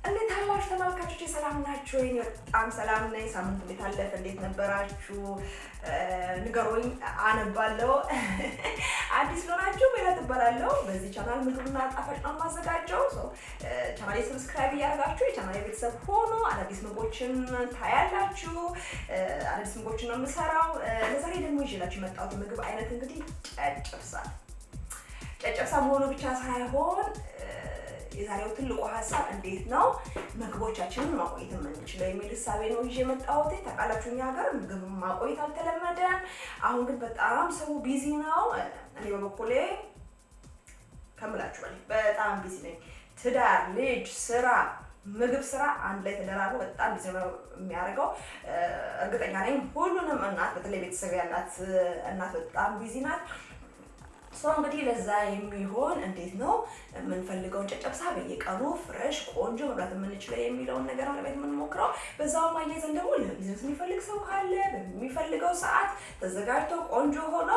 እንዴት አላችሁ ተመልካቾቼ? ሰላም ናችሁ? እኔ በጣም ሰላም ነኝ። ሳምንቱ እንዴት አለፈ? እንዴት ነበራችሁ? ንገሩኝ። አነባለሁ። አዲስ ሆናችሁ ሜላት እባላለሁ። በዚህ ቻናል ምግብና ጣፋጭ ነው የማዘጋጀው። ቻናሌ ሰብስክራይብ እያደረጋችሁ የቻናሌ ቤተሰብ ሆኑ። አዳዲስ ምግቦችን ታያላችሁ። አዳዲስ ምግቦችን ነው የምሰራው። ለዛሬ ደግሞ ይዤላችሁ የመጣሁት ምግብ አይነት እንግዲህ ጨጨብሳ መሆኑ ብቻ ሳይሆን የዛሬው ትልቁ ሀሳብ እንዴት ነው ምግቦቻችንን ማቆየት የምንችለው የሚል ሀሳብ ነው ይዤ የመጣሁት። ታውቃላችሁ እኛ ሀገር ምግብ ማቆየት አልተለመደም። አሁን ግን በጣም ሰው ቢዚ ነው። እኔ በበኩሌ ከምላችሁ በጣም ቢዚ ነኝ። ትዳር፣ ልጅ፣ ስራ፣ ምግብ፣ ስራ አንድ ላይ ተደራርቦ በጣም ቢዚ ነው የሚያደርገው። እርግጠኛ ነኝ ሁሉንም እናት በተለይ ቤተሰብ ያላት እናት በጣም ቢዚ ናት። ሰው እንግዲህ ለዛ የሚሆን እንዴት ነው የምንፈልገውን ጨጨብሳ በየቀኑ ፍሬሽ ቆንጆ መብላት የምንችለው የሚለውን ነገር ነው ለቤት የምንሞክረው። በዛው ማያይዘን ደግሞ ለቢዝነስ የሚፈልግ ሰው ካለ በሚፈልገው ሰዓት ተዘጋጅቶ ቆንጆ ሆኖ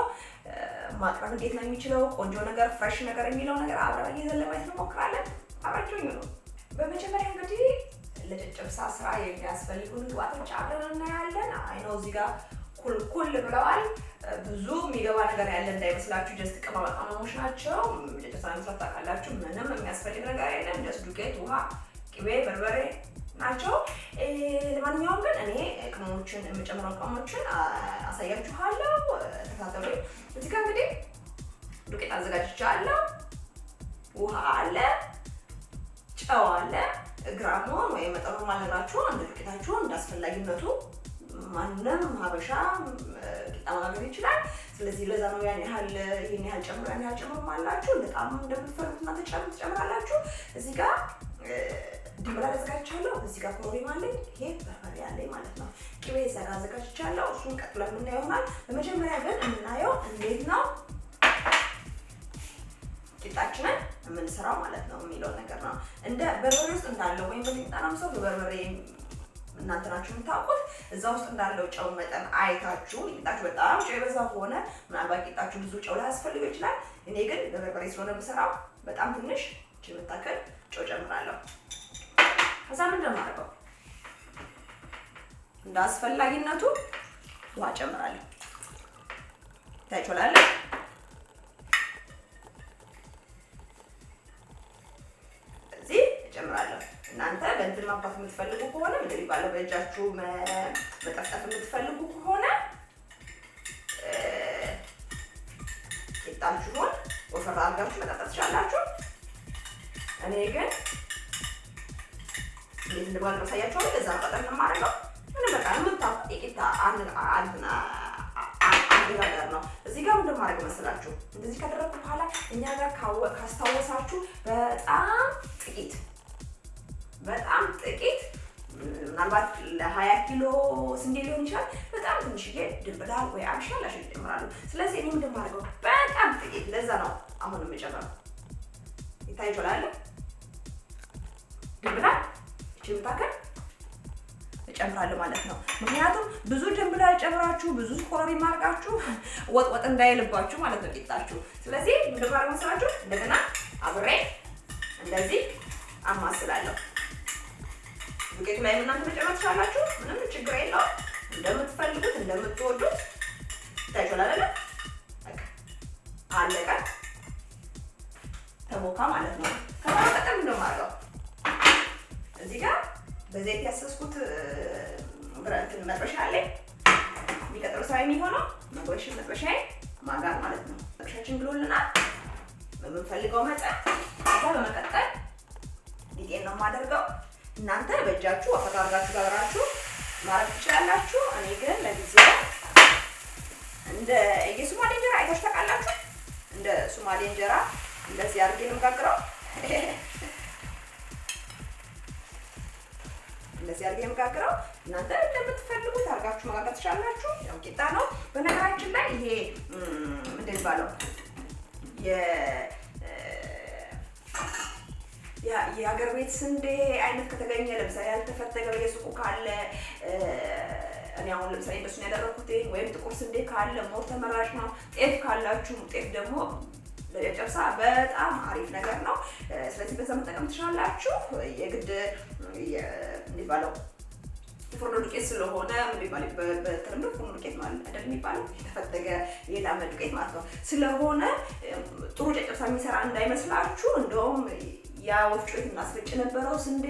ማቅረብ እንዴት ነው የሚችለው ቆንጆ ነገር ፍሬሽ ነገር የሚለው ነገር አብረን ይዘን ለማየት እንሞክራለን። አብራችሁኝ ነው። በመጀመሪያ እንግዲህ ለጨጨብሳ ስራ የሚያስፈልጉ ግብአቶች አብረን እናያለን። አይ ነው እዚህ ጋር ኩል ብለዋል። ብዙ የሚገባ ነገር ያለ እንዳይመስላችሁ ጀስት ቅመማ ቅመሞች ናቸው። ጨጨብሳ መስራት ታውቃላችሁ። ምንም የሚያስፈልግ ነገር የለም። ጀስት ዱቄት፣ ውሃ፣ ቅቤ፣ በርበሬ ናቸው። ለማንኛውም ግን እኔ ቅመሞችን የምጨምረው ቅመሞችን አሳያችኋለሁ። ተከታተሉ። እዚህ ጋር እንግዲህ ዱቄት አዘጋጅቻለሁ። ውሃ አለ፣ ጨው አለ። ግራሙን ወይ መጠኑን ማለራችሁ አንድ ዱቄታችሁ እንዳስፈላጊነቱ ማንንም ሀበሻ ቂጣ ማጋገር ይችላል። ስለዚህ ለዛ ነው ያን ያህል ይሄን ያህል ጨምሩ ማላችሁ በጣም እንደምትፈልጉት እና ትጨምራላችሁ። እዚህ ጋር ድንብላ አዘጋጅቻለሁ። እዚህ ጋር ኮረሪማ አለኝ። ይሄ በርበሬ አለኝ ማለት ነው። ቅቤ አዘጋጅቻለሁ። እሱን ቀጥለን የምናየው ይሆናል። በመጀመሪያ ግን የምናየው እንዴት ነው ቂጣችንን የምንሰራው ማለት ነው የሚለው ነገር ነው። እንደ በርበሬ ውስጥ እንዳለው ወይም በሚጣናም ሰው በበርበሬ እናንተ ናችሁ የምታውቁት። እዛ ውስጥ እንዳለው ጨው መጠን አይታችሁ ቂጣችሁ በጣም ጨው የበዛ ከሆነ ምናልባት ቂጣችሁ ብዙ ጨው ላያስፈልገው ይችላል። እኔ ግን በበርበሬ ስለሆነ የምሰራው በጣም ትንሽ የምታክል ጨው ጨምራለሁ። ከዛ ምን እንደማደርገው እንደ አስፈላጊነቱ ውሃ ጨምራለሁ። ታይቾላል። እዚህ ጨምራለሁ። እናንተ በእንትን ማብራት የምትፈልጉ ከሆነ ምንድን ይባላል በእጃችሁ መጠፍጠፍ የምትፈልጉ ከሆነ ቂጣችሁን ወፈር አድርጋችሁ መጠፍጠፍ ትችላላችሁ። እኔ ግን እንዴት እንደማድረግ አሳያችኋለሁ። ለዛ ነው ቀጠን የማደርገው። ምንም በቃ የምታውቁት የቂጣ አነጋገር ነው። እዚህ ጋር ምንድን ማድረግ መስላችሁ እንደዚህ ካደረግኩ በኋላ እኛ ጋር ካስታወሳችሁ በጣም ጥቂት ምናልባት ለ20 ኪሎ ስንዴ ሊሆን ይችላል። በጣም ትንሽዬ ድንብላል ወይ አብሻ ላሽን ይጨምራሉ። ስለዚህ እኔ ምንድን ማድረገው በጣም ጥቂት፣ ለዛ ነው አሁን የምጨምረው። ይታያችኋል። ድንብላል እቺ ምታከል እጨምራለሁ ማለት ነው። ምክንያቱም ብዙ ድንብላል ጨምራችሁ ብዙ ኮረሪማ አድርጋችሁ ወጥ እንዳይልባችሁ ማለት ነው ቂጣችሁ። ስለዚህ ምንድን ማድረግ መስላችሁ እንደገና አብሬ እንደዚህ አማስላለሁ። ዱቄቱ ላይ እናንተ መጨመር ትችላላችሁ። ምንም ችግር የለውም። እንደምትፈልጉት እንደምትወዱት ታይቷል አይደል? በቃ አለቀ። ተቦካ ማለት ነው። ከማጠቀም እንደማረጋው እዚህ ጋር በዘይት ያሰስኩት ብራንትን መጥበሻ አለኝ። የሚቀጥለው ስራ የሚሆነው መጥበሻዬ ማጋር ማለት ነው። መጥበሻችን ብሎልናል በምንፈልገው መጠን። ከዛ በመቀጠል ሊጤን ነው የማደርገው። እናንተ በእጃችሁ ወፈር አድርጋችሁ ጋግራችሁ ማረግ ትችላላችሁ። እኔ ግን ለጊዜው እንደ የሱማሌ እንጀራ አይታችሁ ታውቃላችሁ? እንደ ሱማሌ እንጀራ እንደዚህ አድርጌ ነው የምጋግረው። እንደዚህ አድርጌ ነው የምጋግረው። እናንተ እንደምትፈልጉት አድርጋችሁ መጋገር ትችላላችሁ። ያው ቂጣ ነው። በነገራችን ላይ ይሄ ምንድን ይባላል የሀገር ቤት ስንዴ አይነት ከተገኘ ለምሳሌ ያልተፈተገ በየሱቁ ካለ እኔ አሁን ለምሳሌ እንደሱን ያደረኩት ወይም ጥቁር ስንዴ ካለ ሞር ተመራጭ ነው። ጤፍ ካላችሁ ጤፍ ደግሞ ለጨጨብሳ በጣም አሪፍ ነገር ነው። ስለዚህ በዛ መጠቀም ትችላላችሁ። የግድ እንዲባለው ፍርኖ ዱቄት ስለሆነ በተለምዶ ፍርኖ ዱቄት ማለት አይደል የሚባለው የተፈተገ የላመ ዱቄት ማለት ነው። ስለሆነ ጥሩ ጨጨብሳ የሚሰራ እንዳይመስላችሁ። እንደውም ያ ወፍጮ ቤት እናስፈጭ የነበረው ስንዴ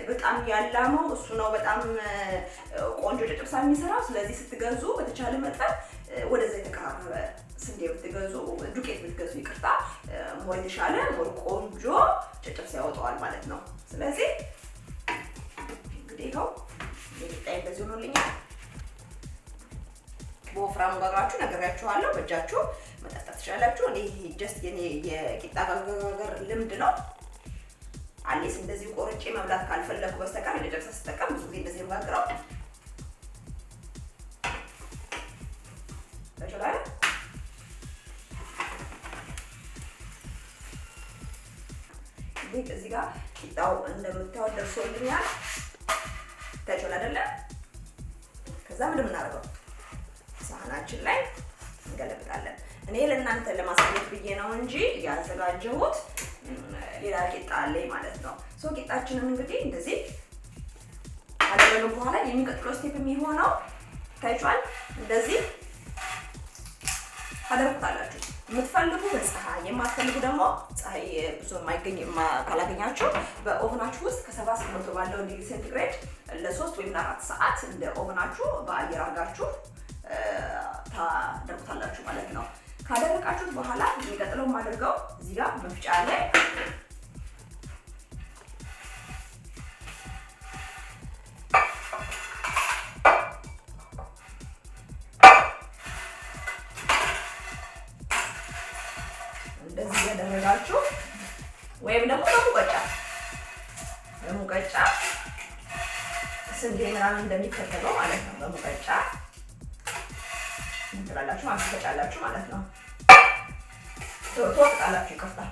በጣም ያላመው እሱ ነው በጣም ቆንጆ ጨጨብሳ የሚሰራው። ስለዚህ ስትገዙ በተቻለ መጠን ወደዛ የተቀራረበ ስንዴ ብትገዙ፣ ዱቄት ብትገዙ ይቅርታ፣ ሞር የተሻለ ሞር ቆንጆ ጨጨብሳ ያወጣዋል ማለት ነው። ስለዚህ እንግዲህ ይኸው የቂጣዬ በዚህ ሆኖልኛል። በወፍራሙ ጋግራችሁ ነግሬያችኋለሁ። በእጃችሁ መጠጣት ትችላላችሁ። እኔ ጀስት የኔ የቂጣ ጋገር ልምድ ነው። አሌስ እንደዚህ ቆርጬ መብላት ካልፈለኩ በስተቀር ለጨጨብሳ ስጠቀም ብዙ ጊዜ እንደዚህ መጋግረው ተጨላለ። እዚህ ጋር ቂጣው እንደምታዩት ደርሶልኛል። ታይቷል አይደለ? ከዛ ምንድን እናደርገው ሳህናችን ላይ እንገለብጣለን። እኔ ለእናንተ ለማሳየት ብዬ ነው እንጂ ያዘጋጀሁት ሌላ ቂጣ አለኝ ማለት ነው። ቂጣችንን እንግዲህ እንደዚህ ካደረግን በኋላ የሚቀጥለው ስቴፕ የሚሆነው ታይቷል። እንደዚህ ታደርጉታላችሁ። የምትፈልጉ በፀሐይ የማትፈልጉ ደግሞ ፀሐይ ብዙ የማይገኝ ካላገኛችሁ በኦቨናችሁ ውስጥ ከ700 ባለው ዲግሪ ሴንቲግሬድ ለ3 ወይም ለ4 ሰዓት እንደ ኦቨናችሁ በአየር አድርጋችሁ ታደርጉታላችሁ ማለት ነው። ካደረቃችሁት በኋላ የሚቀጥለው የማደርገው እዚህ ጋር መፍጫ ላይ እንደዚህ ያደረጋችሁ ወይም ደግሞ በሙቀጫ ስንዴ ምናምን እንደሚከተለው ማለት ነው። በሙቀጫ እንትላላችሁ ማስፈጫላችሁ ማለት ነው። ትወቅጣላችሁ ይከፍታል።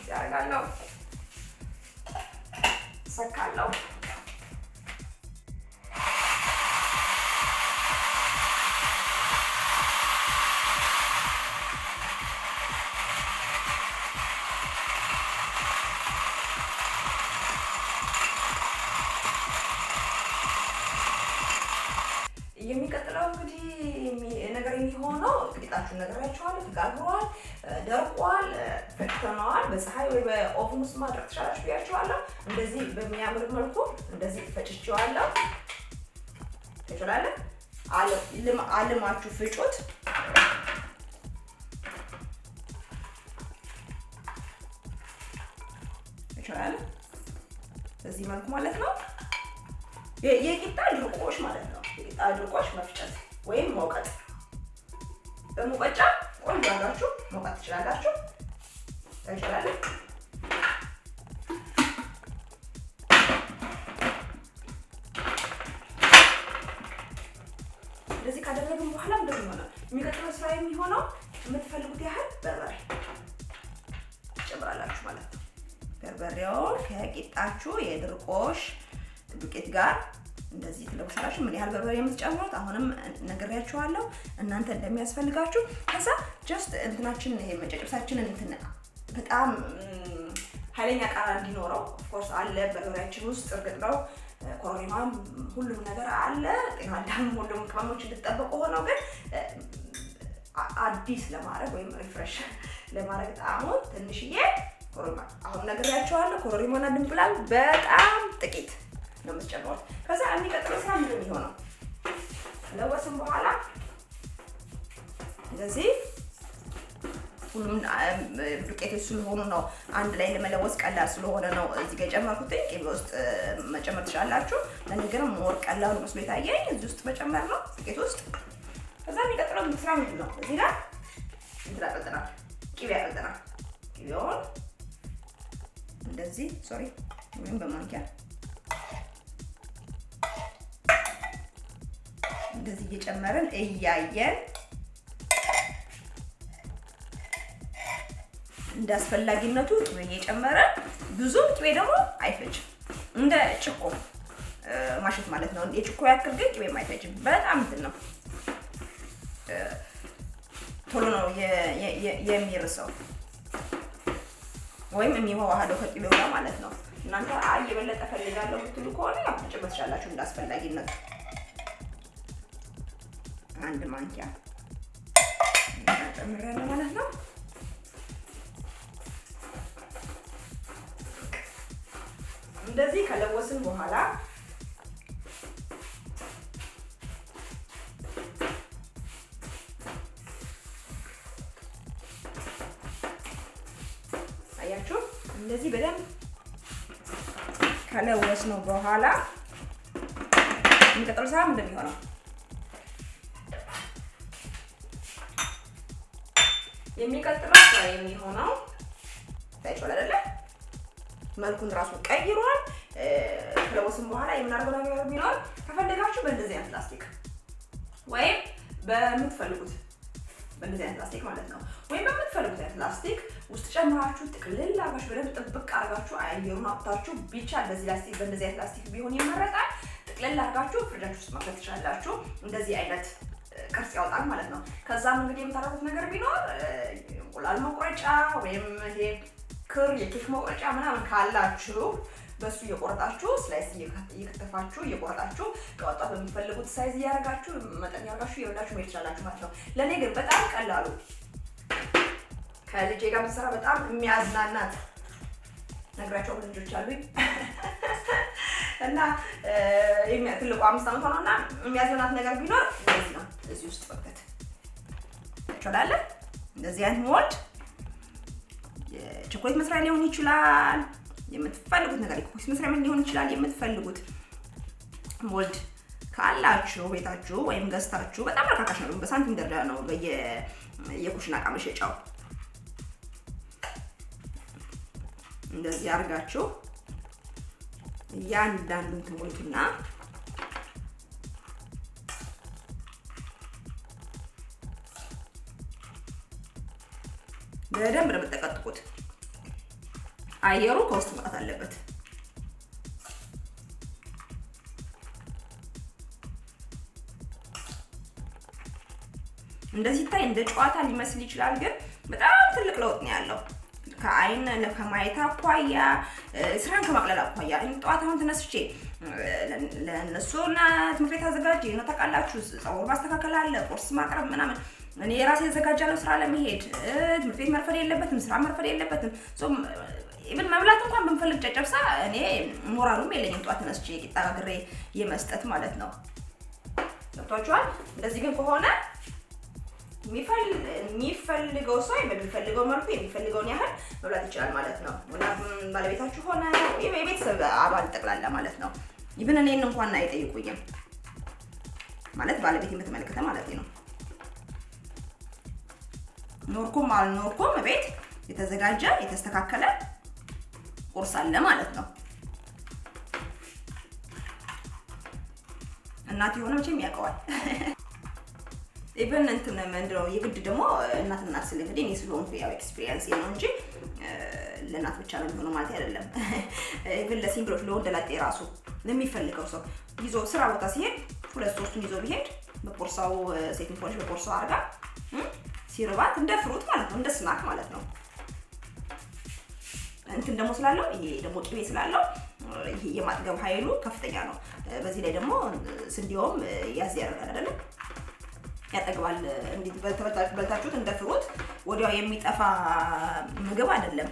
ያረጋለሁ ሰካለሁ። የሚቀጥለው እንግዲህ ነገር የሚሆነው ቂጣችሁን ነግሬያችኋለሁ። ተጋግሯል፣ ደርቋል፣ ፈጭተነዋል። በፀሐይ ወይ በኦቭን ውስጥ ማድረግ ትችላላችሁ ብያችኋለሁ። እንደዚህ በሚያምር መልኩ እንደዚህ ፈጭቼዋለሁ። ትችላላችሁ። አልማችሁ ፍጩት። ትችላላችሁ በዚህ መልኩ ማለት ነው። የቂጣ ድርቆሽ ማለት ነው። የቂጣ ድርቆሽ መፍጨት ወይም መውቀጥ። በሙቀጫ ቆንጆ አድርጋችሁ መውቀጥ ትችላላችሁ። ታይችላላችሁ። እንደዚህ ካደረግን በኋላ እንደዚህ ሆነ። የሚቀጥለው ስራ የሚሆነው የምትፈልጉት ያህል በርበሬ ትጨምራላችሁ ማለት ነው። በርበሬውን ከቂጣችሁ የድርቆሽ ዱቄት ጋር እንደዚህ ትለውሳላችሁ። ምን ያህል በርበሬ የምትጨምሩት አሁንም ነግሬያችኋለሁ፣ እናንተ እንደሚያስፈልጋችሁ። ከዛ ጀስት እንትናችን ይሄ ጨጨብሳችንን እንትን በጣም ኃይለኛ ቃና እንዲኖረው ኦፍ ኮርስ አለ በርበሬያችን ውስጥ እርግጥ ነው። ኮረሪማም ሁሉም ነገር አለ። ጤና አዳም ሁሉም ቅመሞች እንድትጠበቁ ሆነው ግን አዲስ ለማድረግ ወይም ሪፍሬሽ ለማድረግ ጣዕሙን ትንሽዬ ኮረሪማ አሁን ነግሬያችኋለሁ። ኮረሪማና ድንብላል በጣም ጥቂት ነው የምትጨምሩት። ከዛ የሚቀጥለው ስራ ምንድን ነው የሚሆነው? ለወስን በኋላ እንደዚህ ሁሉም ዱቄቶች ስለሆኑ ነው አንድ ላይ ለመለወስ ቀላል ስለሆነ ነው እዚህ ጋር የጨመርኩት። ቅቤ ውስጥ መጨመር ትችላላችሁ። ለኔ ግን ሞር ቀላል መስሎ የታየኝ እዚህ ውስጥ መጨመር ነው ዱቄት ውስጥ። ከዛ የሚቀጥለው ስራ ምንድን ነው? እዚህ ጋር እንትን አቀልጠናል፣ ቅቤ አቀልጠናል። ቅቤውን እንደዚህ ወይም በማንኪያ እንደዚህ እየጨመርን እያየን እንዳስፈላጊነቱ ቅቤ እየጨመረን ብዙ ቅቤ ደግሞ አይፈጅም። እንደ ጭቆ ማሸት ማለት ነው። የጭኮ ያክል ግን ቅቤም አይፈጅም። በጣም እንትን ነው፣ ቶሎ ነው የሚርሰው ወይም የሚዋሃደው ከቅቤው ጋር ማለት ነው። እናንተ የበለጠ ፈልጋለሁ ብትሉ ከሆነ መጨመር ትችላላችሁ እንዳስፈላጊነቱ። አንድ ማንኪያ ጨምራለሁ ማለት ነው። እንደዚህ ከለወስን በኋላ አያችሁ፣ እንደዚህ በደንብ ከለወስነው በኋላ የሚቀጥለው ስራ ምንድን ነው የሚሆነው? የሚቀጥለው ስራ የሚሆነው ታይቷል አይደለ? መልኩን ራሱ ቀይሯል። ከለወስን በኋላ የምናደርገው ነገር ቢኖር ከፈለጋችሁ በእንደዚህ አይነት ፕላስቲክ ወይም በምትፈልጉት በእንደዚህ አይነት ፕላስቲክ ማለት ነው፣ ወይም በምትፈልጉት አይነት ፕላስቲክ ውስጥ ጨምራችሁ ጥቅልል አድርጋችሁ በደንብ ጥብቅ አድርጋችሁ አየሩን አውጥታችሁ ብቻ በዚህ ላስቲክ በእንደዚህ አይነት ፕላስቲክ ቢሆን ይመረጣል። ጥቅልል አድርጋችሁ ፍሪጃችሁ ውስጥ ማድረግ ትችላላችሁ። እንደዚህ አይነት ቅርጽ ያወጣል ማለት ነው። ከዛም እንግዲህ የምታደርጉት ነገር ቢኖር እንቁላል መቁረጫ ወይም ይሄ ክር የኬክ መቁረጫ ምናምን ካላችሁ በሱ እየቆረጣችሁ ስላይስ እየከተፋችሁ እየቆረጣችሁ ከወጣት በሚፈልጉት ሳይዝ እያደረጋችሁ መጠን ያደርጋችሁ እየወላችሁ መሄድ ትችላላችሁ ማለት ነው። ለኔ ግን በጣም ቀላሉ ከልጄ ጋር ምሰራ በጣም የሚያዝናናት ነግራቸው ልጆች አሉኝ እና ትልቁ 5 ዓመት ሆነውና የሚያዝናናት ነገር ቢኖር እንደዚህ ነው። እዚህ ውስጥ በቀት ተቻላለ እንደዚህ አይነት ሞልድ የቾኮሌት መስሪያ ሊሆን ይችላል። የምትፈልጉት ነገር የኩኪስ መስሪያ ሊሆን ይችላል። የምትፈልጉት ሞልድ ካላችሁ ቤታችሁ ወይም ገዝታችሁ በጣም ርካሽ ነው። በሳንቲም ደረጃ ነው የኩሽና ዕቃ መሸጫው። እንደዚህ አድርጋችሁ እያንዳንዱን ትሞሉትና በደንብ ነው የምትጠቀጥቁት። አየሩ ከውስጥ መውጣት አለበት። እንደዚህ ታይ እንደ ጨዋታ ሊመስል ይችላል፣ ግን በጣም ትልቅ ለውጥ ነው ያለው። ከአይን ለከማየት አኳያ ስራን ከማቅለል አኳያ ጠዋት አሁን ተነስቼ ለነሱና ትምህርት ቤት አዘጋጅ ነው ታውቃላችሁ። ፀጉር ማስተካከል አለ፣ ቁርስ ማቅረብ ምናምን እኔ የራሴ አዘጋጃለሁ ስራ ለመሄድ። ትምህርት ቤት መርፈድ የለበትም፣ ስራ መርፈድ የለበትም። ኢቭን መብላት እንኳን ብንፈልግ ጨጨብሳ እኔ ሞራሉም የለኝም ጠዋት ተነስቼ ቂጣ ጋግሬ የመስጠት ማለት ነው። ገብቷችኋል? እንደዚህ ግን ከሆነ የሚፈልገው ሰው በሚፈልገው መልኩ የሚፈልገውን ያህል መብላት ይችላል ማለት ነው። ባለቤታችሁ ሆነ የቤተሰብ አባል ጠቅላላ ማለት ነው። ኢቭን እኔን እንኳን አይጠይቁኝም ማለት ባለቤት የምትመለከተ ማለት ነው። ኖርኩም አልኖርኩም ቤት የተዘጋጀ የተስተካከለ ቁርስ አለ ማለት ነው። እናት የሆነ መቼም ያውቀዋል። ኢቭን እንትን ምንድነው የግድ ደግሞ እናት ስለ እንግዲህ እኔ ስለሆንኩ ያው ኤክስፒሪየንስ ነው እንጂ ለእናት ብቻ ነው የሚሆነው ማለት አይደለም። ኢቭን ለሲንግሎች ለወንደላጤ ራሱ ለሚፈልገው ሰው ይዞ ስራ ቦታ ሲሄድ 2-3ቱን ይዞ ቢሄድ በፖርሳው ሴቲንግ ፖሊሽ በፖርሳው አርጋ ሲርባት እንደ ፍሩት ማለት ነው፣ እንደ ስናክ ማለት ነው። እንትን ደግሞ ስላለው ይሄ ደግሞ ቅቤ ስላለው ይሄ የማጥገብ ኃይሉ ከፍተኛ ነው። በዚህ ላይ ደግሞ ስንዴውም ያዝ ያደርጋል አይደል? ያጠግባል። እንዴት በልታችሁት እንደ ፍሩት ወዲያው የሚጠፋ ምግብ አይደለም።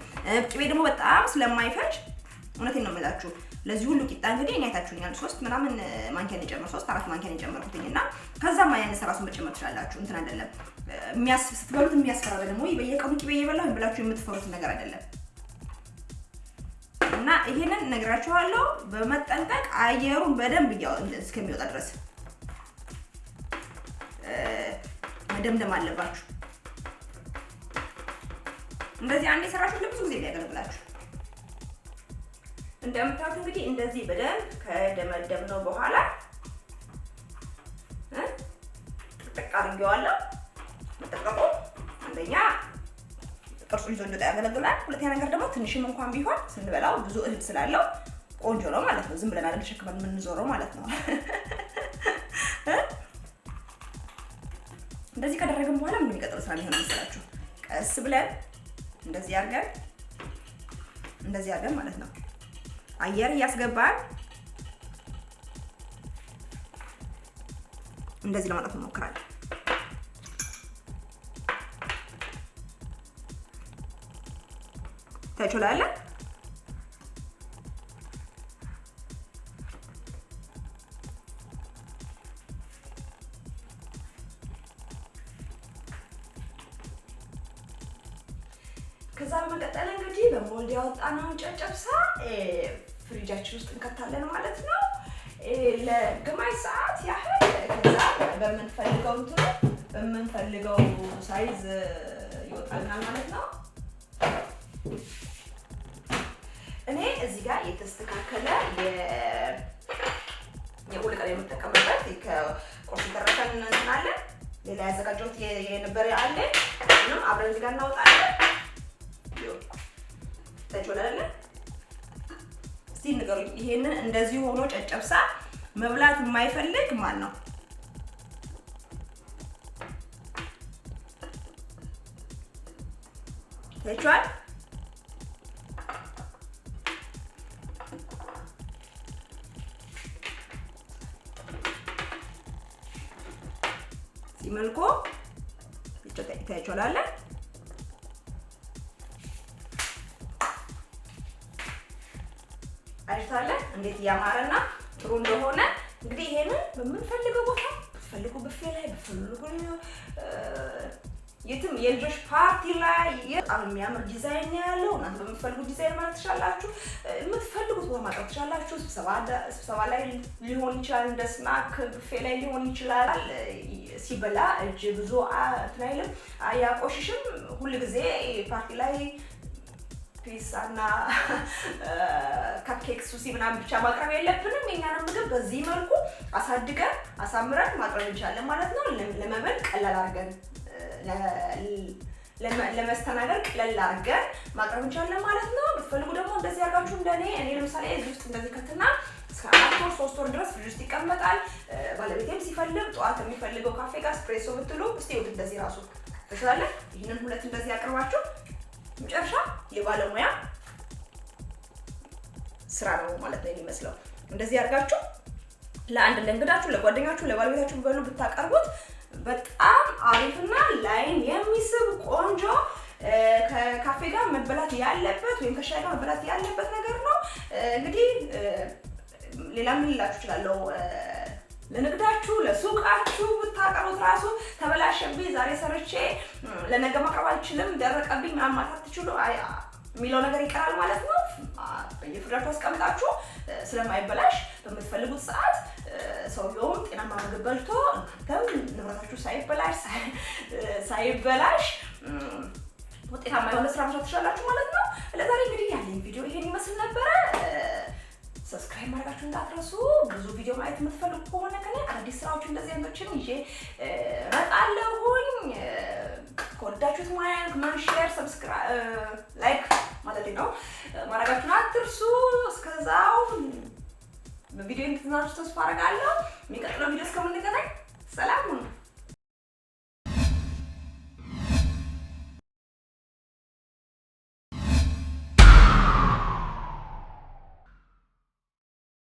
ቅቤ ደግሞ በጣም ስለማይፈጅ እውነቴን ነው የምላችሁ። ለዚህ ሁሉ ቂጣ እንግዲህ እኔ አይታችሁኛል 3 ምናምን ማንኪያን የጨመርኩት 3-4 ማንኪያን የጨመርኩትኝና ከዛም ያነሰ ራሱ መጨመር ትችላላችሁ። እንትን አይደለም ስትበሉት የሚያስፈራ ደግሞ በየቀኑ ቅቤ እየበላሁ ብላችሁ የምትፈሩት ነገር አይደለም። እና ይሄንን ነግራችኋለሁ በመጠንቀቅ አየሩን በደንብ እስከሚወጣ ድረስ መደምደም አለባችሁ። እንደዚህ አንዴ ሰራችሁ ለብዙ ጊዜ ሊያገለግላችሁ። እንደምታዩት እንግዲህ እንደዚህ በደንብ ከደመደምነው በኋላ ጥቅጥቅ አድርጌዋለሁ። መጠቀቁ አንደኛ ቅርጹ ይዞ እንዲወጣ ያገለግላል። ሁለተኛ ነገር ደግሞ ትንሽም እንኳን ቢሆን ስንበላው ብዙ እህል ስላለው ቆንጆ ነው ማለት ነው። ዝም ብለን አይደል ተሸክመን የምንዞረው ማለት ነው። እንደዚህ ካደረግን በኋላ ምን የሚቀጥለው ስራ ሊሆን መሰላችሁ? ቀስ ብለን እንደዚህ አድርገን ማለት ነው አየር እያስገባን እንደዚህ ለማውጣት እንሞክራለን። ታይቶላለ ከዛ በመቀጠል እንግዲህ በሞልድ ያወጣነውን ጨጨብሳ ፍሪጃችን ውስጥ እንከታለን ማለት ነው ለግማሽ ሰዓት ያህል። ከዛ በምንፈልገው ሳይዝ ይወጣልናል ማለት ነው። እኔ እዚህ ጋር የተስተካከለ የሁለት ቀን የምጠቀምበት ከቁርስ ተረፈን እንናለ ሌላ ያዘጋጀሁት የነበረ አለ ነው አብረን እዚህ ጋር እናወጣለን። ታይቶላለ እስቲ ንገሩኝ፣ ይሄንን እንደዚህ ሆኖ ጨጨብሳ መብላት የማይፈልግ ማን ነው? ታይቷል? ሲመልኮ ታይቶላለ አይታለ እንዴት ያማረና ጥሩ እንደሆነ። እንግዲህ ይሄንን በምንፈልገው ቦታ በፈልጉ ብፌ ላይ በፈልጉ የትም የልጆች ፓርቲ ላይ በጣም የሚያምር ዲዛይን ያለው እናንተ በምትፈልጉት ዲዛይን ማለት ትችላላችሁ። የምትፈልጉት ቦታ ማቅረብ ትችላላችሁ። ስብሰባ ላይ ሊሆን ይችላል፣ እንደ ስናክ ብፌ ላይ ሊሆን ይችላል። ሲበላ እጅ ብዙ አትናይልም፣ አያቆሽሽም። ሁሉ ጊዜ ፓርቲ ላይ ፒዛና ካፕኬክ ሱሲ ምናምን ብቻ ማቅረብ የለብንም። የኛንም ምግብ በዚህ መልኩ አሳድገን አሳምረን ማቅረብ እንችላለን ማለት ነው። ለመበል ቀላል አድርገን ለመስተናገር ቀለል አድርገን ማቅረብ እንችላለን ማለት ነው። ብትፈልጉ ደግሞ እንደዚህ አድርጋችሁ እንደኔ ለምሳሌ እዚህ ውስጥ እንደዚህ ከትና እስከ 4 ወር 3 ወር ድረስ ፍሪጅ ውስጥ ይቀመጣል። ባለቤቴም ሲፈልግ ጠዋት የሚፈልገው ካፌ ጋር ስፕሬሶ ብትሉ እስቲ ወጥ እንደዚህ ራሱ ተሻለ። ይሄንን ሁለት እንደዚህ አቅርባችሁ መጨረሻ የባለሙያ ስራ ነው ማለት ነው የሚመስለው። እንደዚህ አድርጋችሁ ለአንድ ለእንግዳችሁ፣ ለጓደኛችሁ፣ ለባለቤታችሁ በሉ ብታቀርቡት በጣም አሪፍና ላይን የሚስብ ቆንጆ ከካፌ ጋር መበላት ያለበት ወይም ከሻይ ጋር መበላት ያለበት ነገር ነው። እንግዲህ ሌላ ምን ልላችሁ እችላለሁ? ለንግዳችሁ ለሱቃችሁ ብታቀርቡት ራሱ ተበላሸብኝ ዛሬ ሰርቼ ለነገ ማቅረብ አልችልም ደረቀብኝ ምናምን ማለት አትችሉ የሚለው ነገር ይቀራል ማለት ነው። በየፍሪጃችሁ አስቀምጣችሁ ስለማይበላሽ በምትፈልጉት ሰዓት ሰውየውም ጤናማ ምግብ በልቶ እናንተም ንብረታችሁ ሳይበላሽ ውጤታማ የሆነ ስራ መስራት ትችላላችሁ ማለት ነው። ለዛሬ እንግዲህ ያለኝ ቪዲዮ ይሄን ይመስል ነበረ። ሰብስክራይብ ማድረጋችሁ እንዳትረሱ። ብዙ ቪዲዮ ማየት የምትፈልጉ ከሆነ ከኔ አዲስ ስራዎች እንደዚህ አይነቶችን ይዤ እመጣለሁኝ። ከወዳችሁት ማን ሼር፣ ሰብስክራይብ፣ ላይክ ማለት ነው ማድረጋችሁን አትርሱ። እስከዛው በቪዲዮ እንድትዝናኑ ተስፋ አደርጋለሁ። የሚቀጥለው ቪዲዮ እስከምንገናኝ ሰላም ሁኑ።